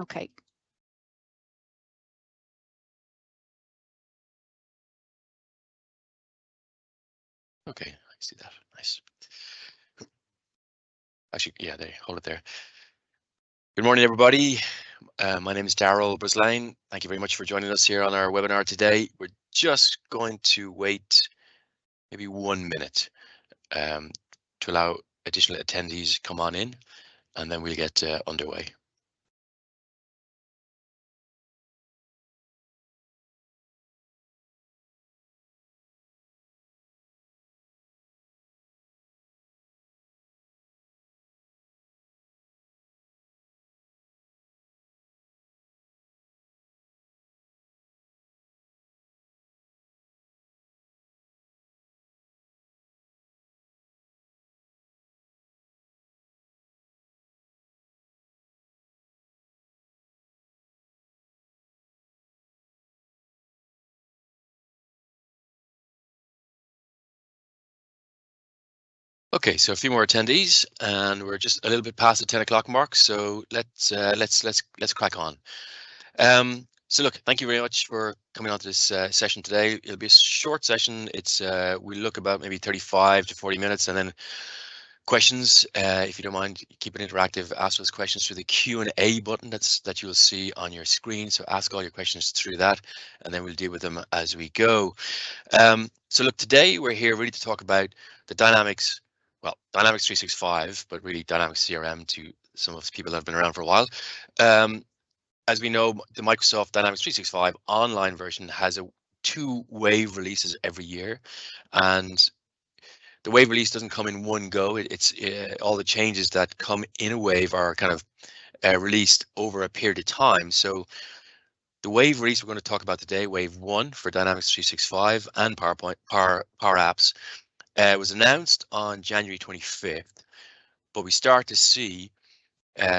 Okay. Okay, I see that. Nice. Actually, yeah, they hold it there. Good morning, everybody. My name is Daryl Brislane. Thank you very much for joining us here on our webinar today. We're just going to wait maybe 1 minute to allow additional attendees come on in, and then we'll get underway. Okay, so a few more attendees, and we're just a little bit past the 10 o'clock mark. So let's crack on. So look, thank you very much for coming on to this session today. It'll be a short session. It's we'll look about maybe 35 to 40 minutes, and then questions. If you don't mind, keep it interactive. Ask those questions through the Q&A button that you'll see on your screen. So ask all your questions through that, and then we'll deal with them as we go. So look, today we're here really to talk about the Dynamics 365, but really Dynamics CRM to some of the people that have been around for a while. As we know, the Microsoft Dynamics 365 online version has 2 wave releases every year, and the wave release doesn't come in one go. It's all the changes that come in a wave are kind of released over a period of time. So the wave release we're going to talk about today, wave 1 for Dynamics 365 and Power Apps, was announced on January 25th, but we start to see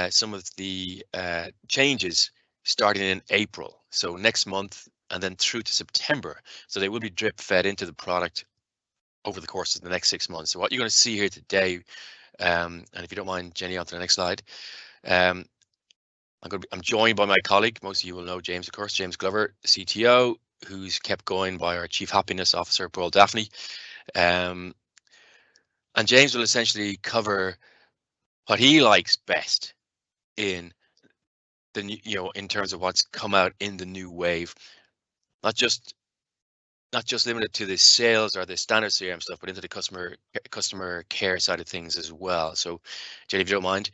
some of the changes starting in April, so next month, and then through to September. So they will be drip fed into the product over the course of the next 6 months. So what you're going to see here today, and if you don't mind, Jenny, on to the next slide. I'm joined by my colleague. Most of you will know James, of course, James Glover, the CTO, who's kept going by our Chief Happiness Officer, Paul Daphne. And James will essentially cover what he likes best in the new, in terms of what's come out in the new wave, not just limited to the sales or the standard CRM stuff, but into the customer care side of things as well. So, Jenny, if you don't mind,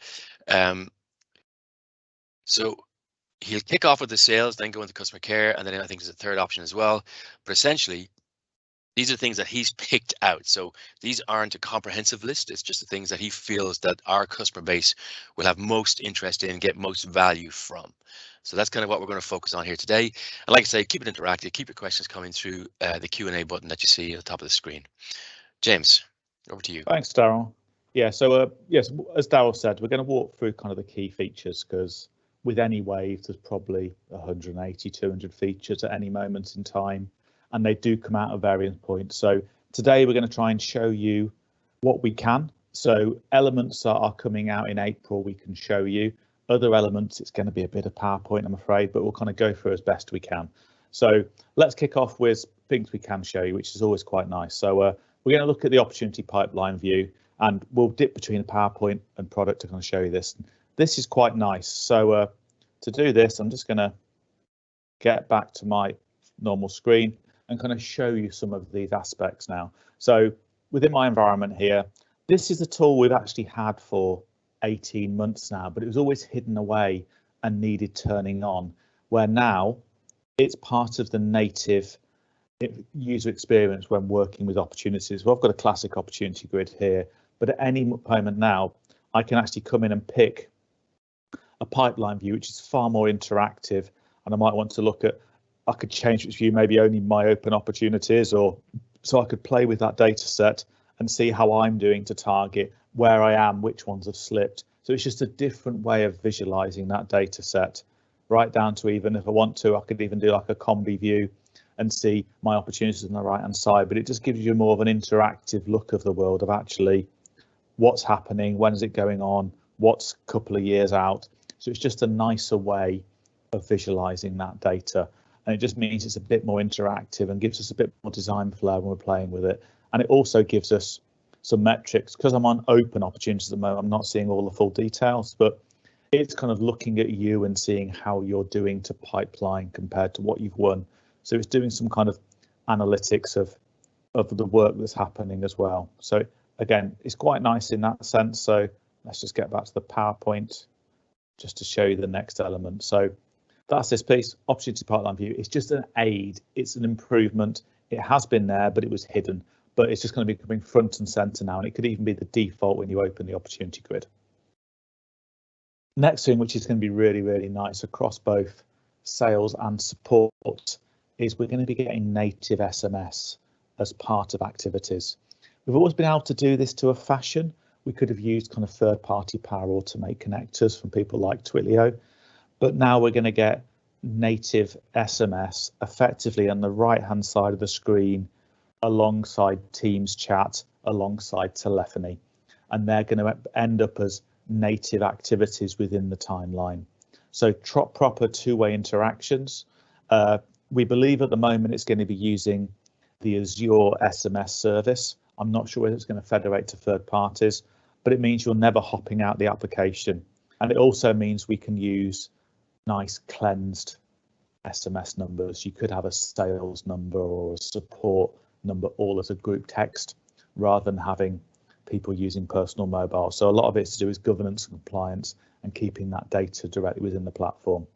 so he'll kick off with the sales, then go into customer care, and then I think there's a third option as well. But essentially, these are things that he's picked out. So these aren't a comprehensive list. It's just the things that he feels that our customer base will have most interest in, get most value from. So that's kind of what we're going to focus on here today. And like I say, keep it interactive, keep your questions coming through the Q&A button that you see at the top of the screen. James, over to you. Thanks, Daryl. Yeah, so yes, as Daryl said, we're going to walk through kind of the key features, because with any wave, there's probably 180, 200 features at any moment in time, and they do come out at various points. So today we're going to try and show you what we can. So elements that are coming out in April, we can show you. Other elements, it's going to be a bit of PowerPoint, I'm afraid, but we'll kind of go through as best we can. So let's kick off with things we can show you, which is always quite nice. So we're going to look at the opportunity pipeline view, and we'll dip between a PowerPoint and product to kind of show you this. This is quite nice. So to do this, I'm just going to get back to my normal screen and kind of show you some of these aspects now. So within my environment here, this is a tool we've actually had for 18 months now, but it was always hidden away and needed turning on, where now it's part of the native user experience when working with opportunities. Well, I've got a classic opportunity grid here, but at any moment now, I can actually come in and pick a pipeline view, which is far more interactive. And I might want to look at, I could change which view, maybe only my open opportunities, or so I could play with that data set and see how I'm doing to target where I am, which ones have slipped. So it's just a different way of visualizing that data set, right down to, even if I want to, I could even do like a combi view and see my opportunities on the right hand side. But it just gives you more of an interactive look of the world of actually what's happening, when is it going on, what's a couple of years out. So it's just a nicer way of visualizing that data. And it just means it's a bit more interactive and gives us a bit more design flair when we're playing with it. And it also gives us some metrics. Because I'm on open opportunities at the moment, I'm not seeing all the full details, but it's kind of looking at you and seeing how you're doing to pipeline compared to what you've won. So it's doing some kind of analytics of the work that's happening as well. So again, it's quite nice in that sense. So let's just get back to the PowerPoint just to show you the next element. So that's this piece, opportunity pipeline view. It's just an aid. It's an improvement. It has been there, but it was hidden. But it's just going to be coming front and center now, and it could even be the default when you open the opportunity grid. Next thing, which is going to be really, really nice across both sales and support, is we're going to be getting native SMS as part of activities. We've always been able to do this to a fashion. We could have used kind of third-party Power Automate connectors from people like Twilio, but now we're going to get native SMS effectively on the right-hand side of the screen, alongside Teams chat, alongside telephony, and they're going to end up as native activities within the timeline. So proper two-way interactions. We believe at the moment it's going to be using the Azure SMS service. I'm not sure whether it's going to federate to third parties, but it means you're never hopping out the application. And it also means we can use nice cleansed SMS numbers. You could have a sales number or a support number all as a group text rather than having people using personal mobile. So a lot of it's to do with governance and compliance and keeping that data directly within the platform.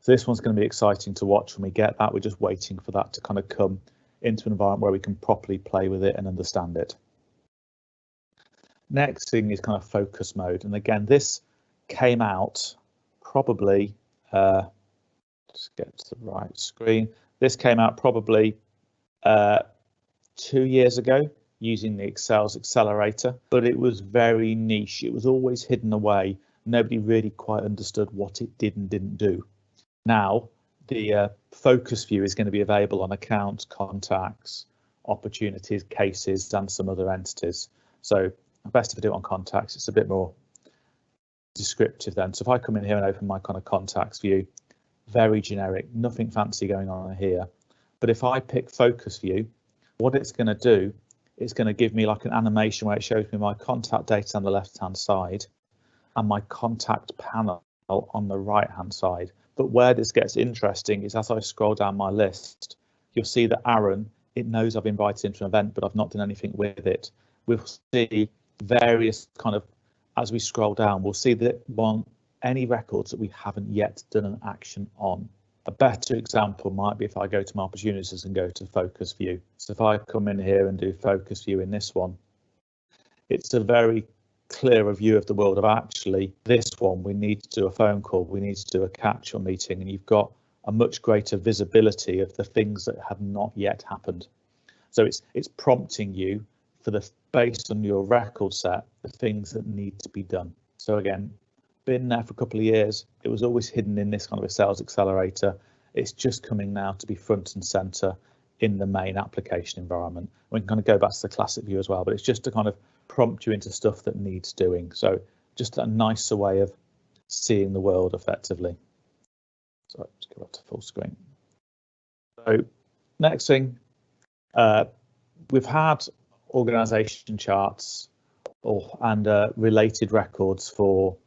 So this one's going to be exciting to watch when we get that. We're just waiting for that to kind of come into an environment where we can properly play with it and understand it. Next thing is kind of focus mode. And again, this came out probably, just get to the right screen. This came out probably 2 years ago using the Excel's accelerator, but it was very niche. It was always hidden away. Nobody really quite understood what it did and didn't do. Now, the focus view is going to be available on accounts, contacts, opportunities, cases, and some other entities. So best if I do it on contacts, it's a bit more descriptive then. So if I come in here and open my kind of contacts view, very generic, nothing fancy going on here. But if I pick focus view, what it's going to do, it's going to give me like an animation where it shows me my contact data on the left hand side and my contact panel on the right hand side. But where this gets interesting is as I scroll down my list, you'll see that Aaron, it knows I've invited him to an event, but I've not done anything with it. We'll see various kind of, as we scroll down, we'll see that any records that we haven't yet done an action on. A better example might be if I go to my opportunities and go to focus view. So if I come in here and do focus view in this one, it's a very clearer view of the world of actually this one, we need to do a phone call, we need to do a catch-up meeting, and you've got a much greater visibility of the things that have not yet happened. So it's prompting you for based on your record set, the things that need to be done. So again, been there for a couple of years. It was always hidden in this kind of a sales accelerator. It's just coming now to be front and center in the main application environment. We can kind of go back to the classic view as well, but it's just to kind of prompt you into stuff that needs doing. So just a nicer way of seeing the world effectively. So let's go back to full screen. So next thing, we've had organization charts and related records for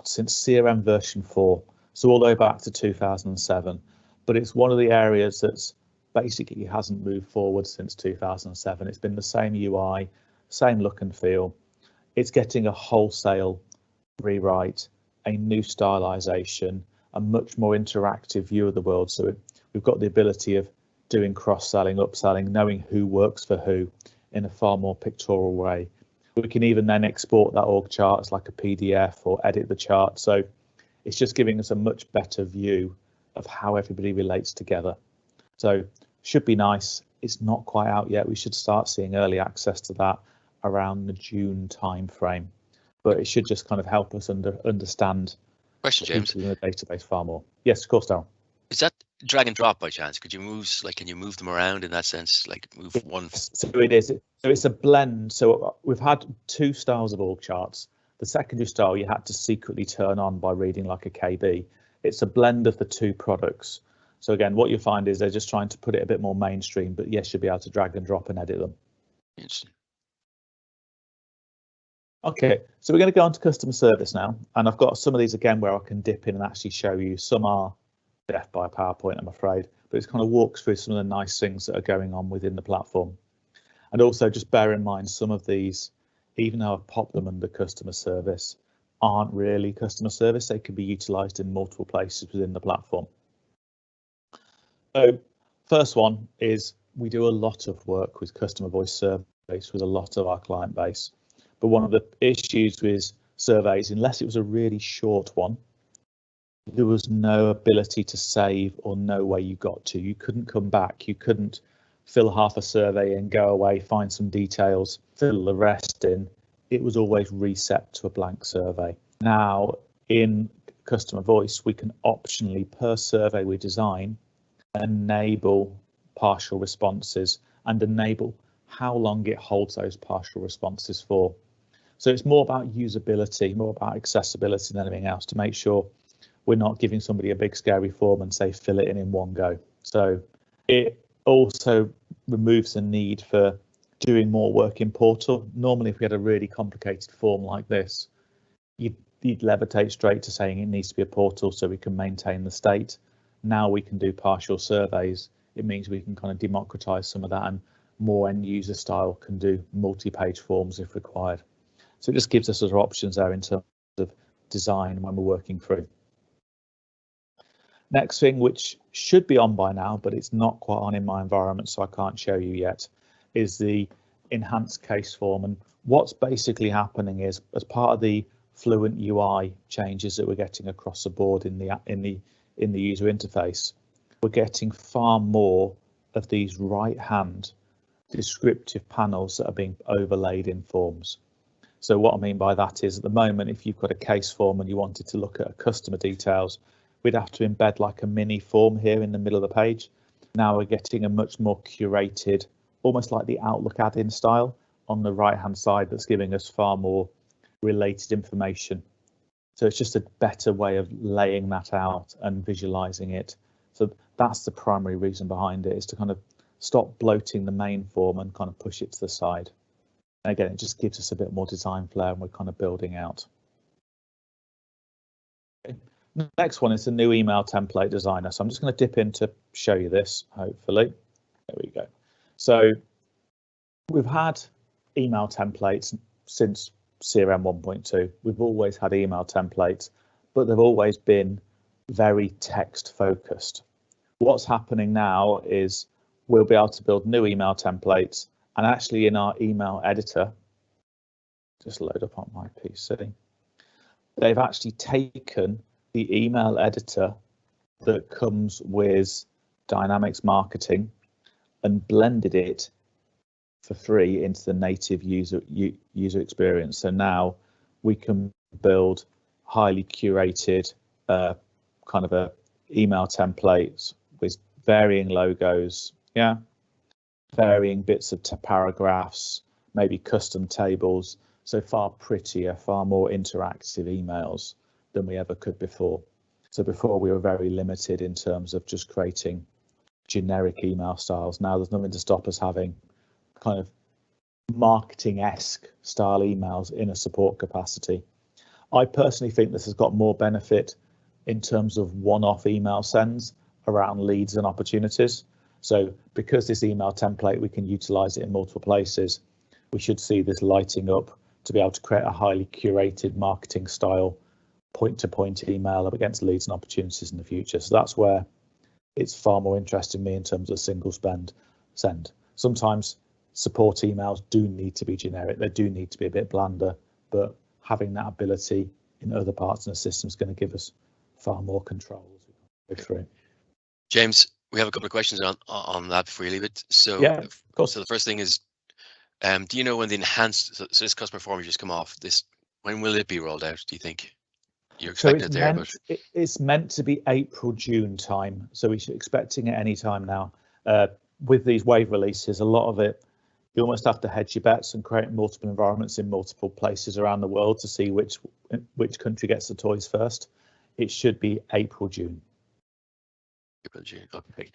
since CRM version 4, so all the way back to 2007, but it's one of the areas that's basically hasn't moved forward since 2007. It's been the same UI, same look and feel. It's getting a wholesale rewrite, a new stylization, a much more interactive view of the world. So we've got the ability of doing cross-selling, upselling, knowing who works for who in a far more pictorial way. We can even then export that org chart as like a PDF or edit the chart. So it's just giving us a much better view of how everybody relates together. So should be nice. It's not quite out yet. We should start seeing early access to that around the June time frame, but it should just kind of help us understand Question, James. in the database far more. Yes, of course, Darryl. Is that drag and drop by chance? Could you move, like, can you move them around in that sense, like move one? So it is. So it's a blend. So we've had two styles of org charts. The secondary style you had to secretly turn on by reading like a KB. It's a blend of the two products. So again, what you find is they're just trying to put it a bit more mainstream, but yes, you'll be able to drag and drop and edit them. Interesting. Okay, so we're going to go on to customer service now, and I've got some of these again where I can dip in and actually show you. Some are death by PowerPoint, I'm afraid, but it kind of walks through some of the nice things that are going on within the platform. And also just bear in mind some of these, even though I've popped them under customer service, aren't really customer service. They can be utilised in multiple places within the platform. So first one is we do a lot of work with customer voice surveys with a lot of our client base. But one of the issues with surveys, unless it was a really short one, there was no ability to save or know where you got to. You couldn't come back. You couldn't fill half a survey and go away, find some details, fill the rest in. It was always reset to a blank survey. Now in customer voice, we can optionally, per survey we design, enable partial responses and enable how long it holds those partial responses for. So it's more about usability, more about accessibility than anything else, to make sure we're not giving somebody a big scary form and say fill it in one go. So it also removes the need for doing more work in portal. Normally, if we had a really complicated form like this, you'd levitate straight to saying it needs to be a portal so we can maintain the state. Now we can do partial surveys. It means we can kind of democratize some of that, and more end user style can do multi-page forms if required. So it just gives us other options there in terms of design when we're working through. Next thing, which should be on by now, but it's not quite on in my environment, so I can't show you yet, is the enhanced case form. And what's basically happening is, as part of the Fluent UI changes that we're getting across the board in the user interface, we're getting far more of these right-hand descriptive panels that are being overlaid in forms. So what I mean by that is, at the moment, if you've got a case form and you wanted to look at customer details, we'd have to embed like a mini form here in the middle of the page. Now we're getting a much more curated, almost like the Outlook add-in style on the right-hand side, that's giving us far more related information. So it's just a better way of laying that out and visualizing it. So that's the primary reason behind it, is to kind of stop bloating the main form and kind of push it to the side. And again, it just gives us a bit more design flair, and we're kind of building out. Okay. Next one is the new email template designer. So I'm just going to dip in to show you this, hopefully. There we go. So we've had email templates since CRM 1.2. We've always had email templates, but they've always been very text focused. What's happening now is we'll be able to build new email templates, and actually in our email editor, just load up on my PC, they've actually taken the email editor that comes with Dynamics Marketing and blended it for free into the native user experience. So now we can build highly curated kind of a email templates with varying logos, varying bits of paragraphs, maybe custom tables. So far prettier, far more interactive emails than we ever could before. So before we were very limited in terms of just creating generic email styles. Now there's nothing to stop us having kind of marketing-esque style emails in a support capacity. I personally think this has got more benefit in terms of one-off email sends around leads and opportunities. So because this email template, we can utilize it in multiple places, we should see this lighting up to be able to create a highly curated marketing style point-to-point email up against leads and opportunities in the future. So that's where it's far more interesting me in terms of single send. Sometimes support emails do need to be generic, they do need to be a bit blander, but having that ability in other parts of the system is going to give us far more control as we go through. James, we have a couple of questions on that before you leave it. So yeah, of course. So the first thing is, do you know when the enhanced, so this customer form you just come off, this, when will it be rolled out, do you think? You're expecting it there, but it's meant to be April, June time, so we should expecting it any time now. With these wave releases, a lot of it You almost have to hedge your bets and create multiple environments in multiple places around the world to see which country gets the toys first. It should be April, June. April, June. Okay.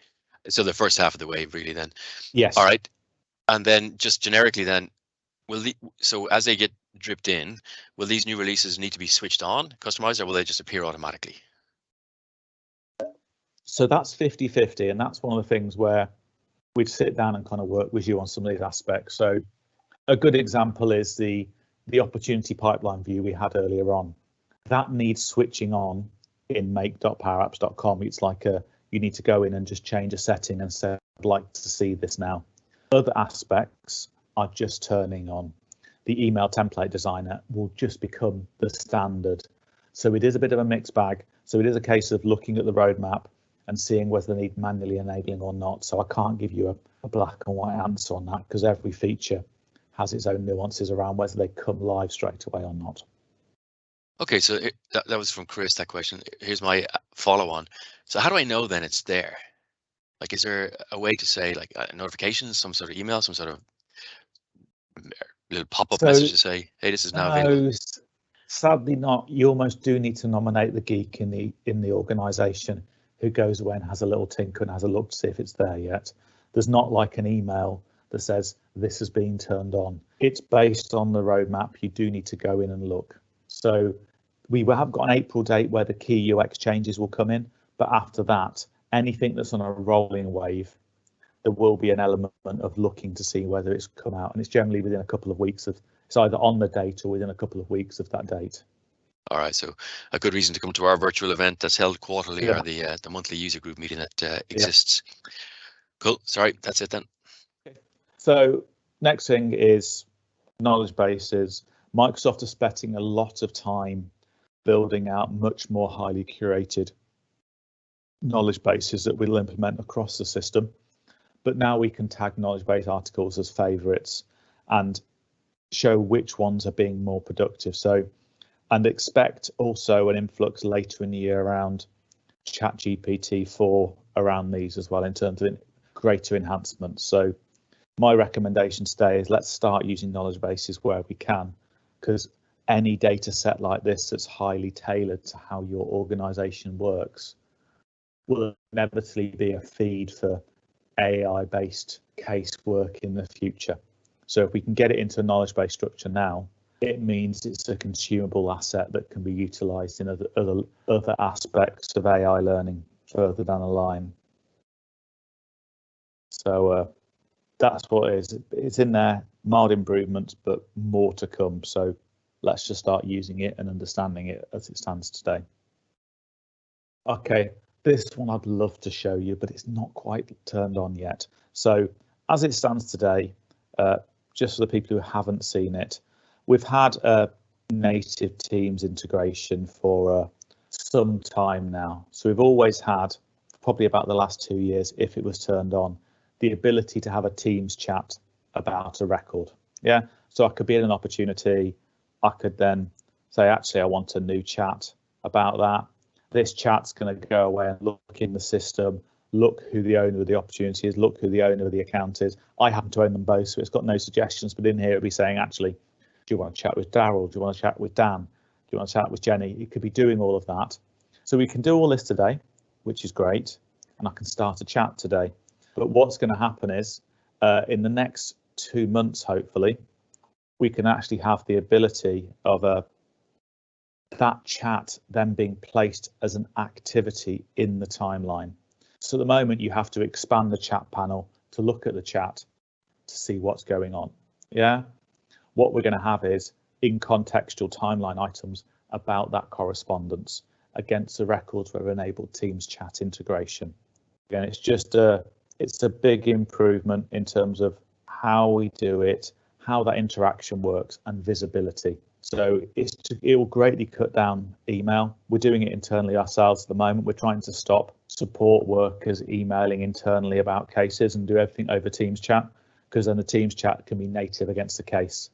So the first half of the wave, really, then. Yes. All right. And then just generically, then, so as they get dripped in, will these new releases need to be switched on, customized, or will they just appear automatically? So that's 50-50, and that's one of the things where we'd sit down and kind of work with you on some of these aspects. So a good example is the opportunity pipeline view we had earlier on. That needs switching on in make.powerapps.com. It's like you need to go in and just change a setting and say, I'd like to see this now. Other aspects are just turning on. The email template designer will just become the standard. So it is a bit of a mixed bag. So it is a case of looking at the roadmap and seeing whether they need manually enabling or not. So I can't give you a black and white answer on that, because every feature has its own nuances around whether they come live straight away or not. Okay, so that was from Chris, that question. Here's my follow on. So how do I know then it's there? Like, is there a way to say, like, notifications, some sort of email, some sort of little pop-up message to say, hey, this is now available? Sadly not. You almost do need to nominate the geek in the organization who goes away and has a little tinker and has a look to see if it's there yet. There's not like an email that says this has been turned on. It's based on the roadmap. You do need to go in and look. So we have got an April date where the key UX changes will come in, but after that, anything that's on a rolling wave, there will be an element of looking to see whether it's come out, and it's generally within a couple of weeks of, it's either on the date or within a couple of weeks of that date. All right, so a good reason to come to our virtual event that's held quarterly, or the monthly user group meeting that exists. Cool. Sorry, that's it then. Okay. So next thing is knowledge bases. Microsoft is spending a lot of time building out much more highly curated knowledge bases that we'll implement across the system. But now we can tag knowledge base articles as favorites and show which ones are being more productive. So, and expect also an influx later in the year around ChatGPT 4 around these as well, in terms of greater enhancements. So my recommendation today is let's start using knowledge bases where we can, because any data set like this that's highly tailored to how your organization works will inevitably be a feed for AI-based casework in the future. So if we can get it into a knowledge-based structure now, it means it's a consumable asset that can be utilized in other aspects of AI learning further down the line. So that's what it is. It's in there, mild improvements, but more to come. So let's just start using it and understanding it as it stands today. Okay, this one I'd love to show you, but it's not quite turned on yet. So as it stands today, just for the people who haven't seen it, we've had a native Teams integration for some time now. So we've always had, probably about the last 2 years, if it was turned on, the ability to have a Teams chat about a record. Yeah, so I could be in an opportunity. I could then say, actually, I want a new chat about that. This chat's going to go away and look in the system, look who the owner of the opportunity is, look who the owner of the account is. I happen to own them both, so it's got no suggestions, but in here it'll be saying, actually, do you want to chat with Daryl? Do you want to chat with Dan? Do you want to chat with Jenny? It could be doing all of that. So we can do all this today, which is great, and I can start a chat today. But what's going to happen is in the next 2 months, hopefully, we can actually have the ability of that chat then being placed as an activity in the timeline. So at the moment, you have to expand the chat panel to look at the chat to see what's going on. Yeah, what we're going to have is in contextual timeline items about that correspondence against the records where we've enabled Teams chat integration. Again, it's just it's a big improvement in terms of how we do it, how that interaction works, and visibility. So it will greatly cut down email. We're doing it internally ourselves at the moment. We're trying to stop support workers emailing internally about cases and do everything over Teams chat, because then the Teams chat can be native against the case.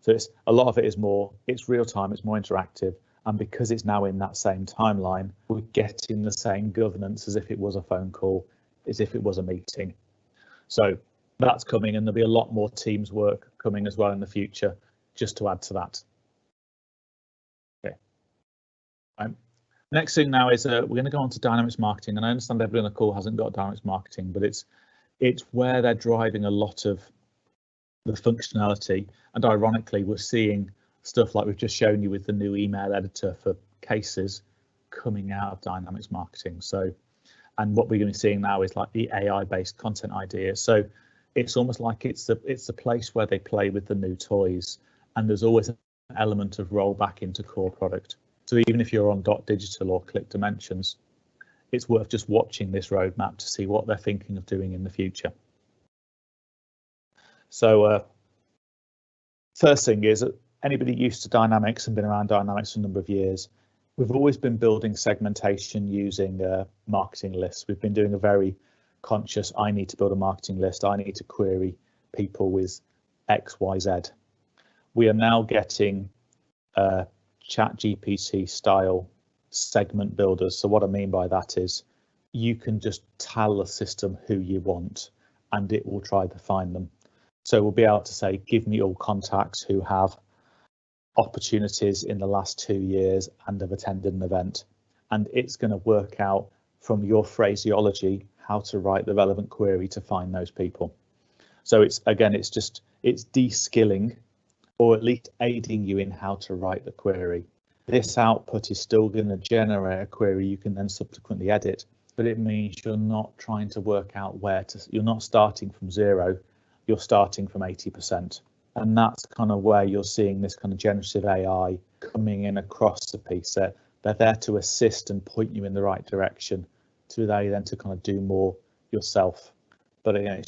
So it's a lot of it is more, it's real time, it's more interactive. And because it's now in that same timeline, we're getting the same governance as if it was a phone call, as if it was a meeting. So that's coming, and there'll be a lot more Teams work coming as well in the future, just to add to that. Okay. Next thing now is we're going to go on to Dynamics Marketing, and I understand everyone on the call hasn't got Dynamics Marketing, but it's where they're driving a lot of the functionality, and ironically we're seeing stuff like we've just shown you with the new email editor for cases coming out of Dynamics Marketing. So, and what we're going to be seeing now is like the AI-based content ideas. So it's almost like it's the place where they play with the new toys, and there's always an element of rollback into core product. So even if you're on .digital or Click Dimensions, it's worth just watching this roadmap to see what they're thinking of doing in the future. So first thing is, anybody used to Dynamics and been around Dynamics for a number of years, we've always been building segmentation using marketing lists. We've been doing a very conscious, I need to build a marketing list, I need to query people with X, Y, Z. We are now getting ChatGPT style segment builders. So what I mean by that is you can just tell the system who you want and it will try to find them. So we'll be able to say, give me all contacts who have opportunities in the last 2 years and have attended an event. And it's going to work out from your phraseology how to write the relevant query to find those people. So it's de-skilling, or at least aiding you in how to write the query. This output is still going to generate a query you can then subsequently edit, but it means you're not trying to work out you're not starting from 0, you're starting from 80%. And that's kind of where you're seeing this kind of generative AI coming in across the piece. They're there to assist and point you in the right direction to allow you then to kind of do more yourself. But again,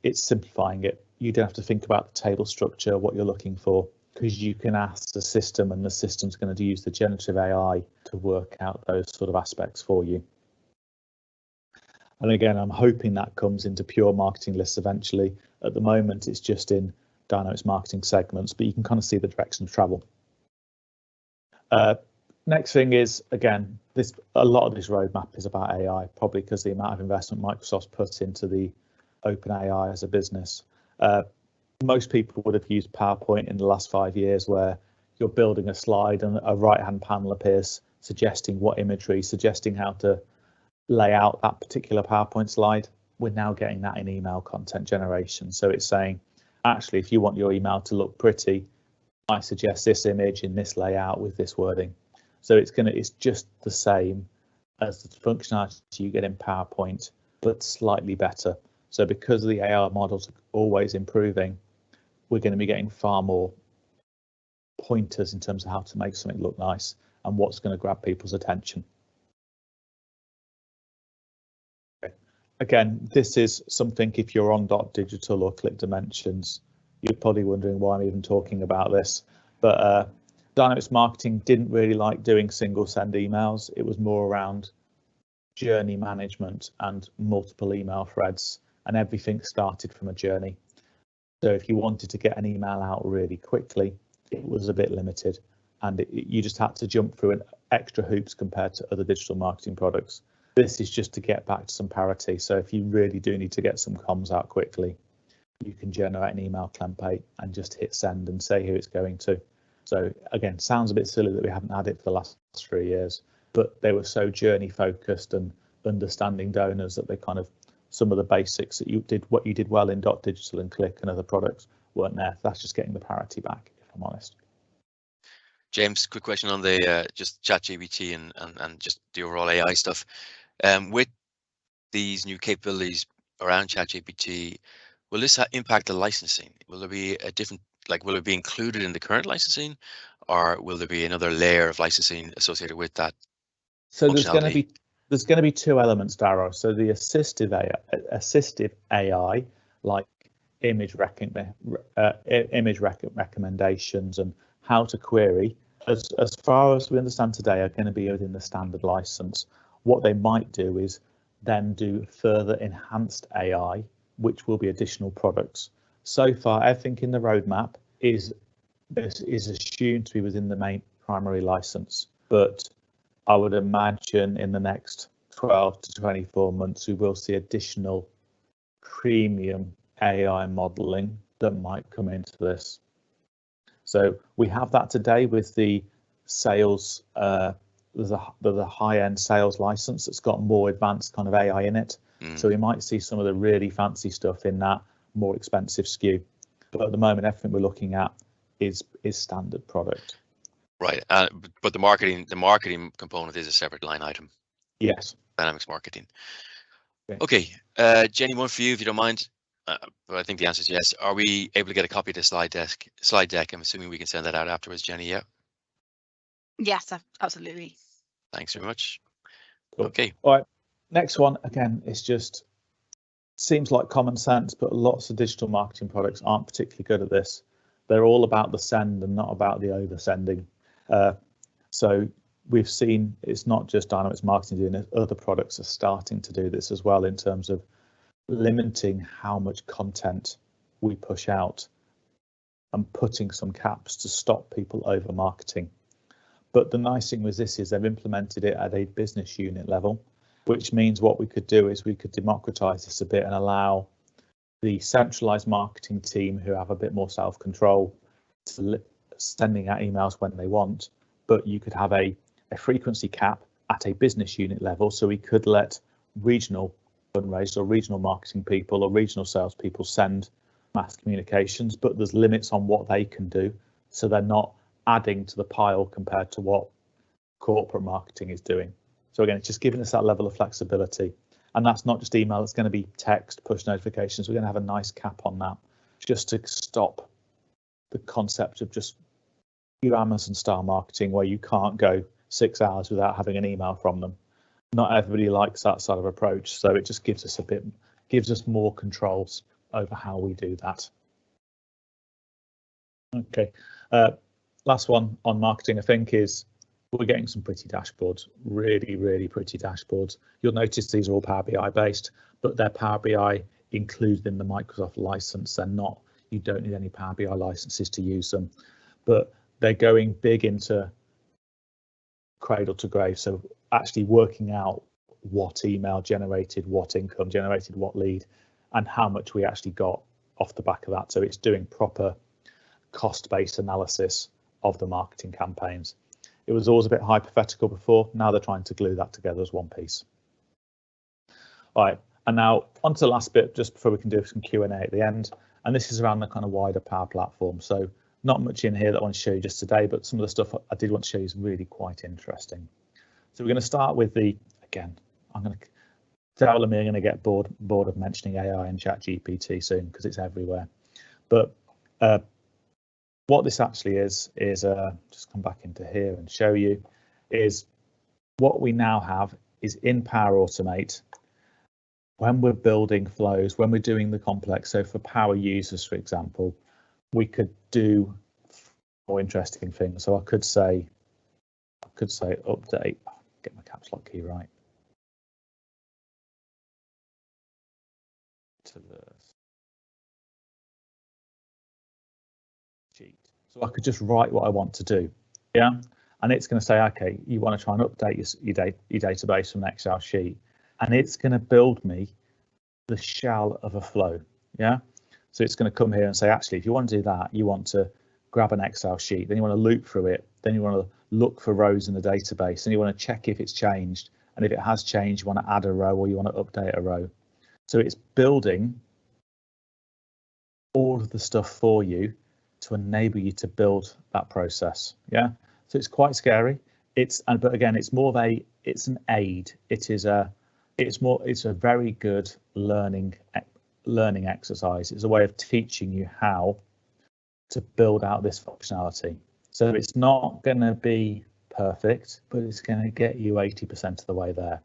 it's simplifying it. You don't have to think about the table structure, what you're looking for, because you can ask the system and the system's going to use the generative AI to work out those sort of aspects for you. And again, I'm hoping that comes into pure marketing lists eventually. At the moment, it's just in Dynamics Marketing segments, but you can kind of see the direction of travel. Next thing is, again, a lot of this roadmap is about AI, probably because the amount of investment Microsoft's put into the OpenAI as a business. Most people would have used PowerPoint in the last 5 years, where you're building a slide and a right-hand panel appears suggesting what imagery, suggesting how to lay out that particular PowerPoint slide. We're now getting that in email content generation. So it's saying, actually, if you want your email to look pretty, I suggest this image in this layout with this wording. So it's just the same as the functionality you get in PowerPoint, but slightly better. So because the AI models are always improving, we're going to be getting far more pointers in terms of how to make something look nice and what's going to grab people's attention. Again, this is something, if you're on .digital or Click Dimensions, you're probably wondering why I'm even talking about this. But Dynamics Marketing didn't really like doing single send emails. It was more around journey management and multiple email threads, and everything started from a journey. So if you wanted to get an email out really quickly, it was a bit limited, and you just had to jump through extra hoops compared to other digital marketing products. This is just to get back to some parity. So if you really do need to get some comms out quickly, you can generate an email template and just hit send and say who it's going to. So again, sounds a bit silly that we haven't had it for the last 3 years, but they were so journey focused and understanding donors that they kind of, some of the basics that what you did well in .digital and Click and other products weren't there. That's just getting the parity back, if I'm honest. James, quick question on the just ChatGPT and just the overall AI stuff. With these new capabilities around ChatGPT, will this impact the licensing? Will there be a different, will it be included in the current licensing, or will there be another layer of licensing associated with that? So there's going to be 2 elements, Darrow. So the assistive AI, like image recommendations and how to query, as far as we understand today, are going to be within the standard license. What they might do is then do further enhanced AI, which will be additional products. So far, everything in the roadmap is assumed to be within the main primary license, but I would imagine in the next 12 to 24 months, we will see additional premium AI modeling that might come into this. So we have that today with the sales, there's a high-end sales license that's got more advanced kind of AI in it. So we might see some of the really fancy stuff in that more expensive SKU. But at the moment, everything we're looking at is standard product. Right, but the marketing component is a separate line item. Yes. Dynamics marketing. Okay. Okay, Jenny, one for you if you don't mind. But I think the answer is yes. Are we able to get a copy of the slide deck? I'm assuming we can send that out afterwards, Jenny. Yeah. Yes, absolutely. Thanks very much. Cool. Okay. All right. Next one, again, it's just seems like common sense, but lots of digital marketing products aren't particularly good at this. They're all about the send and not about the oversending. So we've seen it's not just Dynamics Marketing doing it, other products are starting to do this as well in terms of limiting how much content we push out and putting some caps to stop people over marketing. But the nice thing with this is they've implemented it at a business unit level, which means what we could do is we could democratize this a bit and allow the centralized marketing team who have a bit more self-control to sending out emails when they want, but you could have a frequency cap at a business unit level. So we could let regional fundraisers or regional marketing people or regional salespeople send mass communications, but there's limits on what they can do. So they're not adding to the pile compared to what corporate marketing is doing. So again, it's just giving us that level of flexibility. And that's not just email, it's going to be text, push notifications. We're going to have a nice cap on that just to stop the concept of just your Amazon style marketing where you can't go 6 hours without having an email from them. Not everybody likes that sort of approach, so it just gives us more controls over how we do that. Okay, last one on marketing, I think, is we're getting some pretty dashboards, really pretty dashboards. You'll notice these are all Power BI based, but they're Power BI included in the Microsoft license. They're not, you don't need any Power BI licenses to use them, but they're going big into cradle to grave. So actually working out what email generated, what income generated, what lead, and how much we actually got off the back of that. So it's doing proper cost-based analysis of the marketing campaigns. It was always a bit hypothetical before. Now they're trying to glue that together as one piece. All right, and now on to the last bit, just before we can do some Q&A at the end. And this is around the kind of wider Power Platform. So not much in here that I want to show you just today, but some of the stuff I did want to show you is really quite interesting. So we're going to start with the, again, I'm going to tell them you're going to get bored of mentioning AI and ChatGPT soon because it's everywhere. But what this actually is just come back into here and show you, is what we now have is in Power Automate. When we're building flows, when we're doing the complex, so for power users, for example, we could do more interesting things. So I could say update, get my caps lock key right. To the sheet. So I could just write what I want to do, yeah? And it's going to say, okay, you want to try and update your database from an Excel sheet, and it's going to build me the shell of a flow, yeah? So it's going to come here and say, actually, if you want to do that, you want to grab an Excel sheet, then you want to loop through it, then you want to look for rows in the database, and you want to check if it's changed, and if it has changed, you want to add a row or you want to update a row. So it's building all of the stuff for you to enable you to build that process, yeah? So it's quite scary. But again, it's more of it's an aid. It's a very good learning exercise. It's a way of teaching you how to build out this functionality. So it's not going to be perfect, but it's going to get you 80% of the way there.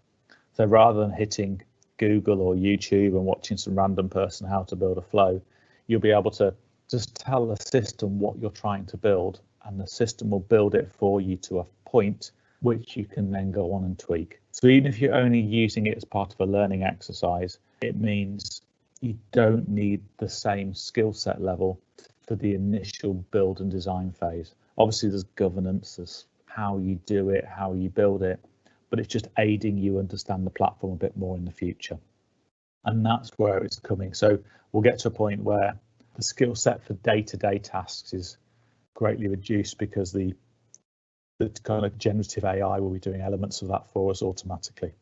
So rather than hitting Google or YouTube and watching some random person how to build a flow, you'll be able to just tell the system what you're trying to build, and the system will build it for you to a point which you can then go on and tweak. So even if you're only using it as part of a learning exercise, it means you don't need the same skill set level for the initial build and design phase. Obviously there's governance, there's how you do it, how you build it, but it's just aiding you understand the platform a bit more in the future. and that's where it's coming. So we'll get to a point where the skill set for day-to-day tasks is greatly reduced because the kind of generative AI will be doing elements of that for us automatically.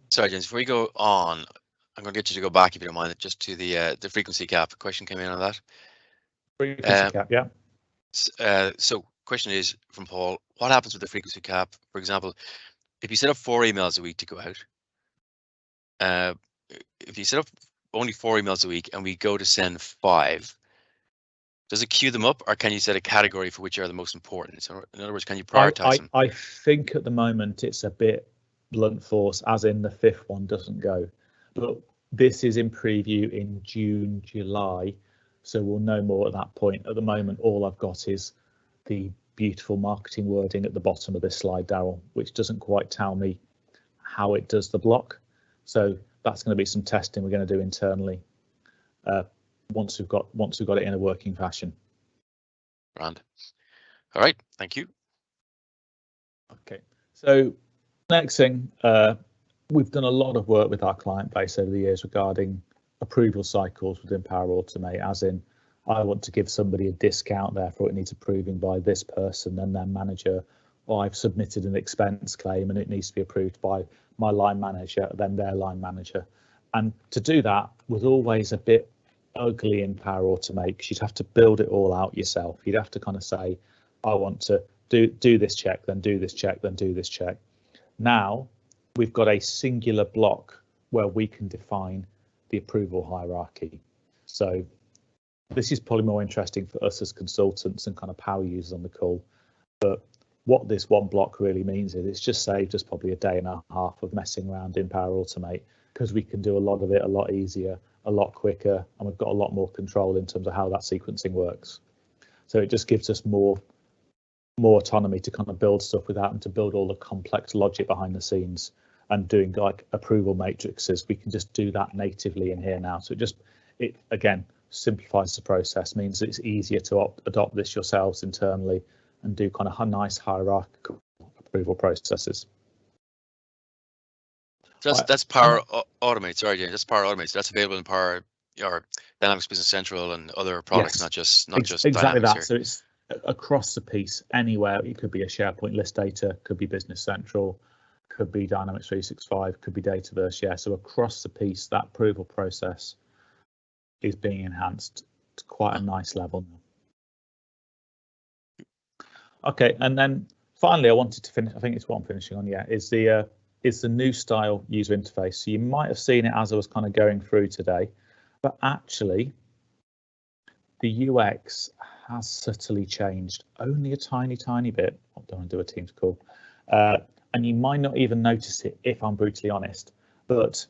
Sorry, James, before you go on, I'm going to get you to go back, if you don't mind, just to the frequency cap. A question came in on that. Frequency cap, yeah. So question is from Paul, what happens with the frequency cap? For example, if you set up 4 emails a week to go out, if you set up only 4 emails a week and we go to send 5, does it queue them up, or can you set a category for which are the most important? So in other words, can you prioritize them? I think at the moment it's a bit blunt force, as in the 5th one doesn't go. But this is in preview in June, July, so we'll know more at that point. At the moment, all I've got is the beautiful marketing wording at the bottom of this slide, Daryl, which doesn't quite tell me how it does the block. So that's going to be some testing we're going to do internally once we've got it in a working fashion. Grand. All right, thank you. Okay, so next thing, we've done a lot of work with our client base over the years regarding approval cycles within Power Automate, as in I want to give somebody a discount, therefore it needs approving by this person and their manager, or I've submitted an expense claim and it needs to be approved by my line manager, then their line manager. And to do that was always a bit ugly in Power Automate, because you'd have to build it all out yourself. You'd have to kind of say, I want to do this check, then do this check, then do this check. Now we've got a singular block where we can define the approval hierarchy. So this is probably more interesting for us as consultants and kind of power users on the call. But what this one block really means is it's just saved us probably a day and a half of messing around in Power Automate, because we can do a lot of it a lot easier, a lot quicker, and we've got a lot more control in terms of how that sequencing works. So it just gives us more autonomy to kind of build stuff without having to build all the complex logic behind the scenes and doing like approval matrices. We can just do that natively in here now. So it again simplifies the process, means it's easier to adopt this yourselves internally and do kind of nice hierarchical approval processes. So that's Power Automate. Sorry, James, that's Power Automate. So that's available in Power or Dynamics Business Central and other products, yes. not just exactly Dynamics that. Here. So it's across the piece, anywhere. It could be a SharePoint list data, could be Business Central, could be Dynamics 365, could be Dataverse. Yeah, so across the piece, that approval process is being enhanced to quite a nice level now. Okay, and then finally, I wanted to finish. I think it's what I'm finishing on. Yeah, is the new style user interface. So you might have seen it as I was kind of going through today, but actually, the UX has subtly changed, only a tiny bit. I don't want to do a Teams call, and you might not even notice it if I'm brutally honest. But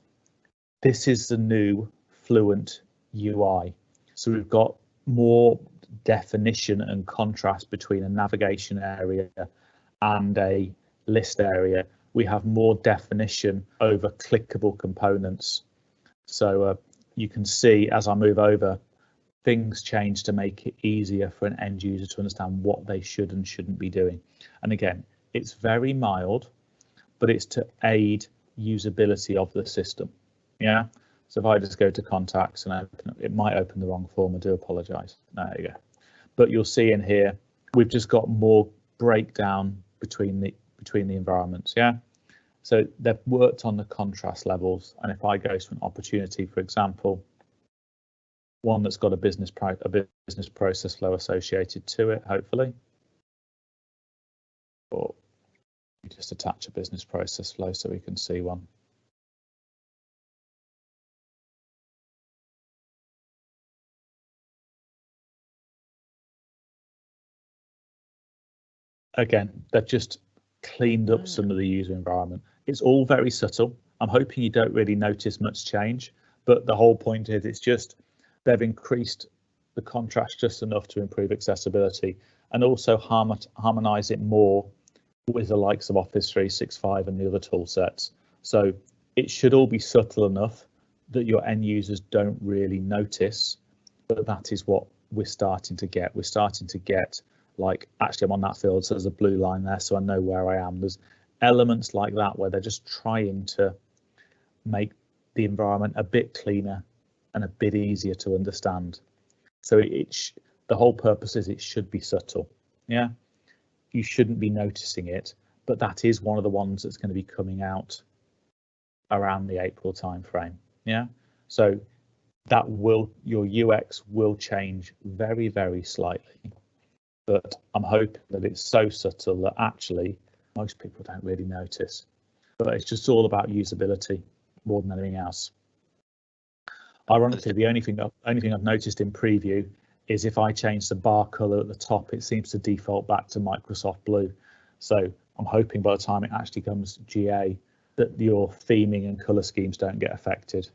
this is the new Fluent UI. So we've got more definition and contrast between a navigation area and a list area. We have more definition over clickable components. So you can see as I move over, things change to make it easier for an end user to understand what they should and shouldn't be doing. And again, it's very mild, but it's to aid usability of the system. Yeah. So if I just go to contacts and open it, it might open the wrong form. I do apologize. There you go. But you'll see in here, we've just got more breakdown between the environments. Yeah. So they've worked on the contrast levels. And if I go to an opportunity, for example, one that's got a business process flow associated to it, hopefully, or you just attach a business process flow so we can see one. Again, they've just cleaned up some of the user environment. It's all very subtle. I'm hoping you don't really notice much change, but the whole point is it's just they've increased the contrast just enough to improve accessibility and also harmonize it more with the likes of Office 365 and the other tool sets. So it should all be subtle enough that your end users don't really notice, but that is what we're starting to get. We're starting to get, like, actually I'm on that field, so there's a blue line there, so I know where I am. There's elements like that where they're just trying to make the environment a bit cleaner and a bit easier to understand. So the whole purpose is it should be subtle. Yeah, you shouldn't be noticing it, but that is one of the ones that's going to be coming out around the April timeframe. Yeah, so that your UX will change very, very slightly, but I'm hoping that it's so subtle that actually most people don't really notice. But it's just all about usability more than anything else. Ironically, the only thing I've noticed in preview is if I change the bar color at the top, it seems to default back to Microsoft Blue. So I'm hoping by the time it actually comes GA that your theming and color schemes don't get affected.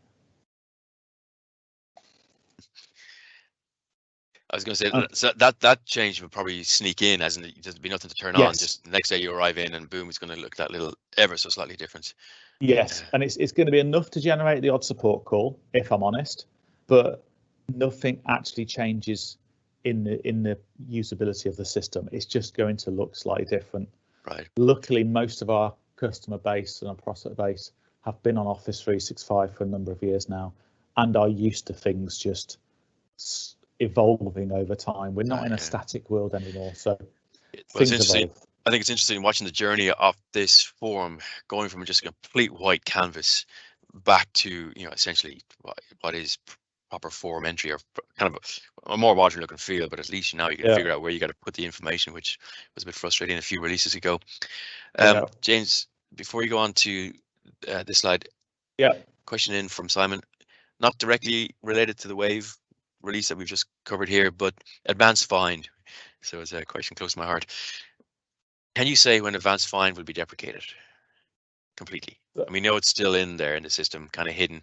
I was going to say so that change will probably sneak in, as in there'll be nothing to turn on. Just the next day you arrive in, and boom, it's going to look that little ever so slightly different. Yes, and it's going to be enough to generate the odd support call, if I'm honest, but nothing actually changes in the usability of the system. It's just going to look slightly different. Right. Luckily, most of our customer base and our prospect base have been on Office 365 for a number of years now, and are used to things just evolving over time. We're not in a static world anymore, so things evolve. I think it's interesting watching the journey of this form going from just a complete white canvas back to, essentially what is proper form entry, or kind of a more modern look and feel, but at least now you can figure out where you got to put the information, which was a bit frustrating a few releases ago. James, before you go on to this slide, question in from Simon, not directly related to the Wave release that we've just covered here, but advanced find. So it's a question close to my heart. Can you say when advanced find will be deprecated completely? And we know it's still in there in the system, kind of hidden.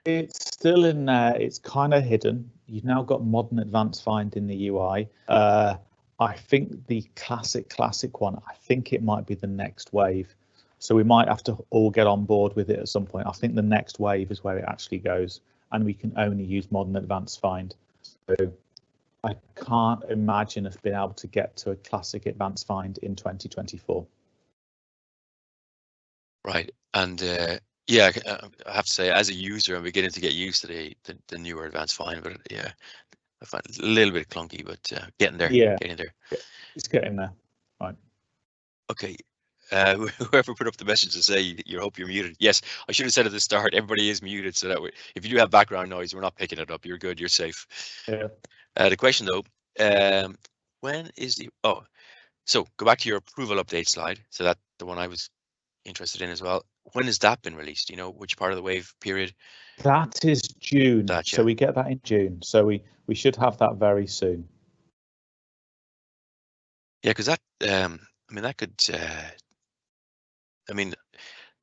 It's still in there. It's kind of hidden. You've now got modern advanced find in the UI. I think the classic one, I think it might be the next wave. So we might have to all get on board with it at some point. I think the next wave is where it actually goes, and we can only use modern advanced find. So I can't imagine us being able to get to a classic advanced find in 2024. Right, and yeah, I have to say, as a user, I'm beginning to get used to the newer advanced find, but yeah, I find it a little bit clunky, but getting there. Yeah, getting there. It's getting there. Right. Okay. Whoever put up the message to say you hope you're muted. Yes, I should have said at the start, everybody is muted, so that way, if you do have background noise, we're not picking it up. You're good. You're safe. Yeah. The question though, when is the so go back to your approval update slide. So that the one I was interested in as well. When has that been released? You know, which part of the wave period? That is June. So we get that in June. So we should have that very soon. Yeah, because that I mean that could I mean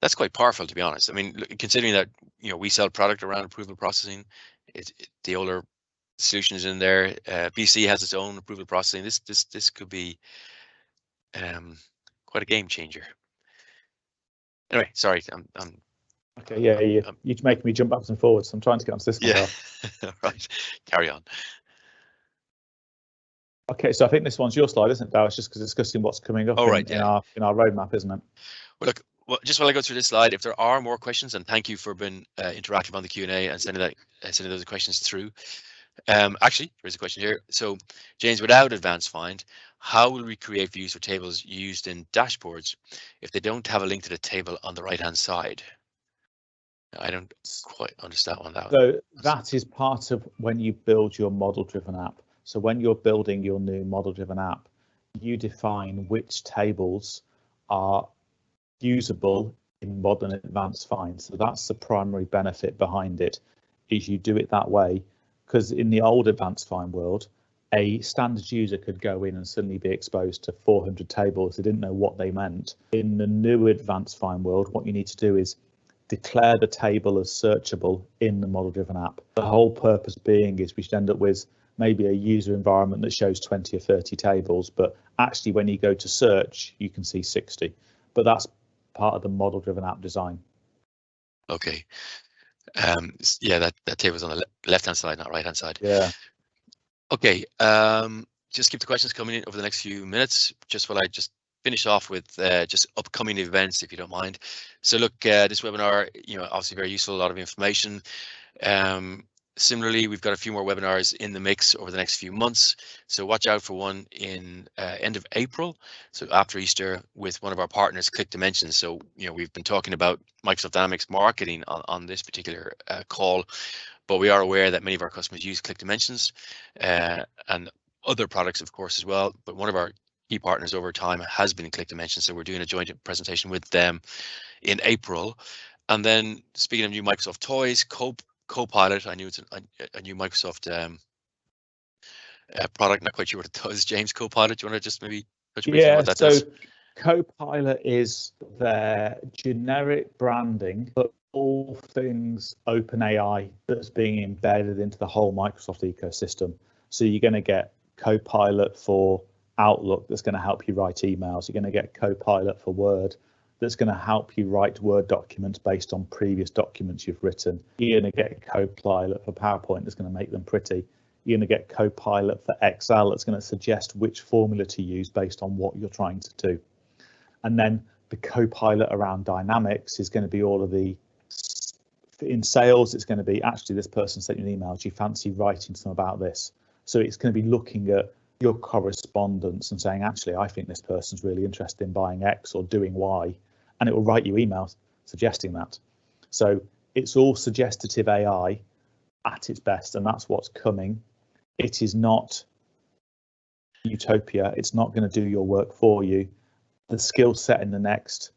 that's quite powerful, to be honest. I mean, considering that we sell product around approval processing, the older solutions in there. BC has its own approval processing. This could be quite a game changer. Anyway, sorry, I'm okay. Yeah, you're making me jump backwards and forwards. I'm trying to get onto this one. Yeah, right. Carry on. Okay, so I think this one's your slide, isn't it, Darryl? It's just because discussing what's coming up in our roadmap, isn't it? Well, look. Well, just while I go through this slide, if there are more questions, and thank you for being interactive on the Q&A and sending those questions through. Actually, there's a question here. So, James, without advanced find, how will we create views for tables used in dashboards if they don't have a link to the table on the right-hand side? I don't quite understand that. So that is part of when you build your model-driven app. So when you're building your new model-driven app, you define which tables are usable in modern advanced find. So that's the primary benefit behind it, is you do it that way, because in the old advanced find world, a standard user could go in and suddenly be exposed to 400 tables. They didn't know what they meant. In the new advanced find world, what you need to do is declare the table as searchable in the model-driven app. The whole purpose being is we should end up with maybe a user environment that shows 20 or 30 tables, but actually when you go to search, you can see 60. But that's part of the model-driven app design. Okay. Yeah, that table's on the left-hand side, not right-hand side. Yeah. Okay. Just keep the questions coming in over the next few minutes, just while I just finish off with just upcoming events, if you don't mind. So look, this webinar, obviously very useful, a lot of information. Similarly, we've got a few more webinars in the mix over the next few months. So watch out for one in end of April, so after Easter, with one of our partners, Click Dimensions. So, we've been talking about Microsoft Dynamics marketing on this particular call, but we are aware that many of our customers use Click Dimensions and other products, of course, as well. But one of our key partners over time has been Click Dimensions, so we're doing a joint presentation with them in April. And then, speaking of new Microsoft toys, Copilot, I knew it's a new Microsoft product. Not quite sure what it does. James, Copilot, do you want to just maybe touch base on what that does? Copilot is their generic branding, but all things OpenAI that's being embedded into the whole Microsoft ecosystem. So you're going to get Copilot for Outlook that's going to help you write emails. You're going to get Copilot for Word that's going to help you write Word documents based on previous documents you've written. You're going to get Copilot for PowerPoint that's going to make them pretty. You're going to get Copilot for Excel that's going to suggest which formula to use based on what you're trying to do. And then the Copilot around Dynamics is going to be all of the, in sales, it's going to be, actually, this person sent you an email, do you fancy writing some about this? So it's going to be looking at your correspondence and saying, actually, I think this person's really interested in buying X or doing Y, and it will write you emails suggesting that. So it's all suggestive AI at its best, and that's what's coming. It is not utopia. It's not going to do your work for you. The skill set in the next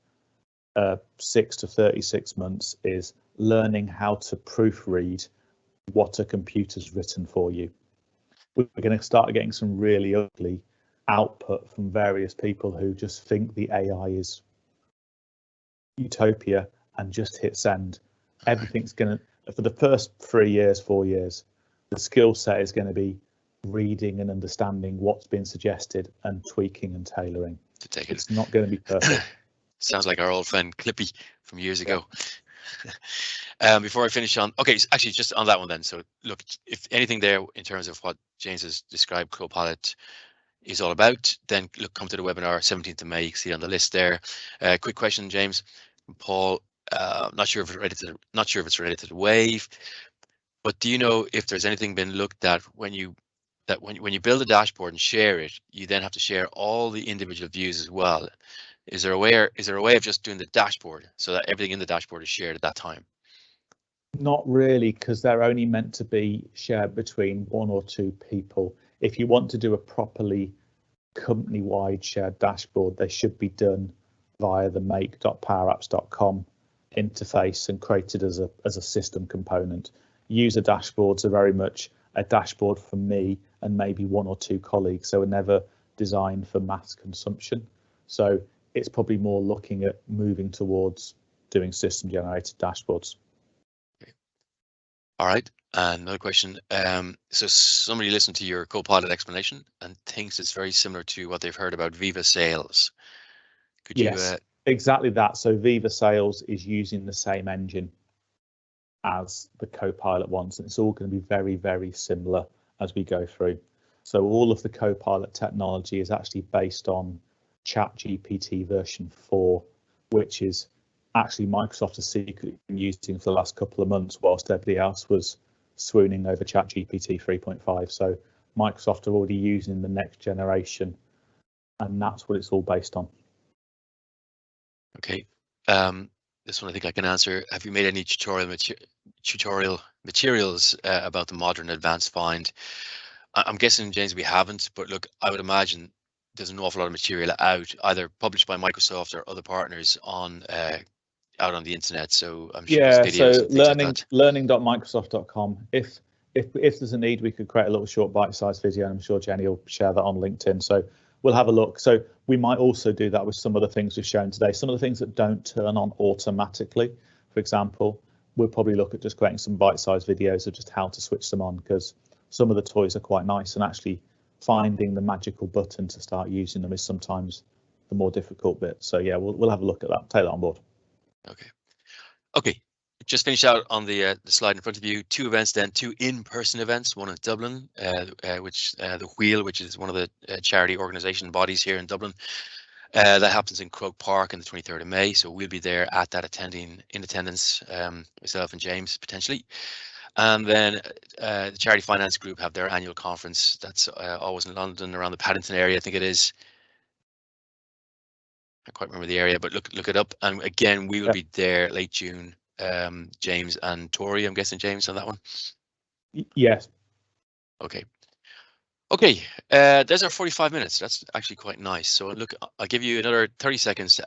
6 to 36 months is learning how to proofread what a computer's written for you. We're going to start getting some really ugly output from various people who just think the AI is utopia and just hit send. Everything's going to, for the first 3 years, 4 years, the skill set is going to be reading and understanding what's been suggested and tweaking and tailoring. To take it. It's not going to be perfect. Sounds like our old friend Clippy from years ago. Before I finish on, okay, actually just on that one then. So look, if anything there in terms of what James has described Copilot is all about, then look, come to the webinar 17th of May. You can see it on the list there. Quick question, James, from Paul. Not sure if it's related to the wave, but do you know if there's anything been looked at when you build a dashboard and share it, you then have to share all the individual views as well? Is there a way of just doing the dashboard so that everything in the dashboard is shared at that time? Not really, because they're only meant to be shared between 1 or 2 people. If you want to do a properly company-wide shared dashboard, they should be done via the make.powerapps.com interface and created as a system component. User dashboards are very much a dashboard for me and maybe 1 or 2 colleagues, so are never designed for mass consumption. So it's probably more looking at moving towards doing system generated dashboards. Okay. All right, another question. So somebody listened to your Copilot explanation and thinks it's very similar to what they've heard about Viva Sales. Could you? Yes, exactly that. So Viva Sales is using the same engine as the Copilot ones, and it's all going to be very, very similar as we go through. So all of the Copilot technology is actually based on ChatGPT version 4, which is actually Microsoft has secretly been using for the last couple of months whilst everybody else was swooning over ChatGPT 3.5. So Microsoft are already using the next generation, and that's what it's all based on. Okay. This one I think I can answer. Have you made any tutorial materials about the modern advanced find? I'm guessing, James, we haven't, but look, I would imagine there's an awful lot of material out, either published by Microsoft or other partners on out on the internet. So I'm sure there's videos. So learning.microsoft.com. If there's a need, we could create a little short bite-sized video, and I'm sure Jenny will share that on LinkedIn. So we'll have a look. So we might also do that with some of the things we've shown today. Some of the things that don't turn on automatically, for example, we'll probably look at just creating some bite-sized videos of just how to switch them on, because some of the toys are quite nice, and actually finding the magical button to start using them is sometimes the more difficult bit. So yeah, we'll have a look at that, take that on board. Okay. Just finish out on the slide in front of you. 2 events, then 2 in-person events. One in Dublin, which the Wheel, which is one of the charity organisation bodies here in Dublin, That happens in Croke Park on the 23rd of May, so we'll be there at that in attendance, myself and James potentially. And then the Charity Finance Group have their annual conference. That's always in London, around the Paddington area, I think it is. I can't remember the area, but look it up. And again, we will be there late June. James and Tori, I'm guessing James on that one. Yes. Okay. Okay, there's our 45 minutes. That's actually quite nice. So look, I'll give you another 30 seconds.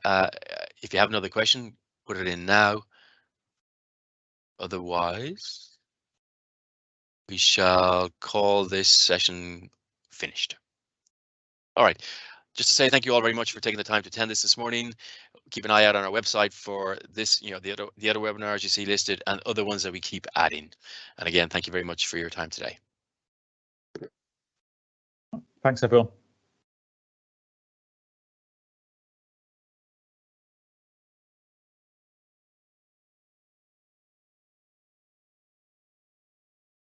If you have another question, put it in now. Otherwise, we shall call this session finished. All right, just to say thank you all very much for taking the time to attend this morning. Keep an eye out on our website for this, the other webinars you see listed and other ones that we keep adding. And again, thank you very much for your time today. Thanks, everyone.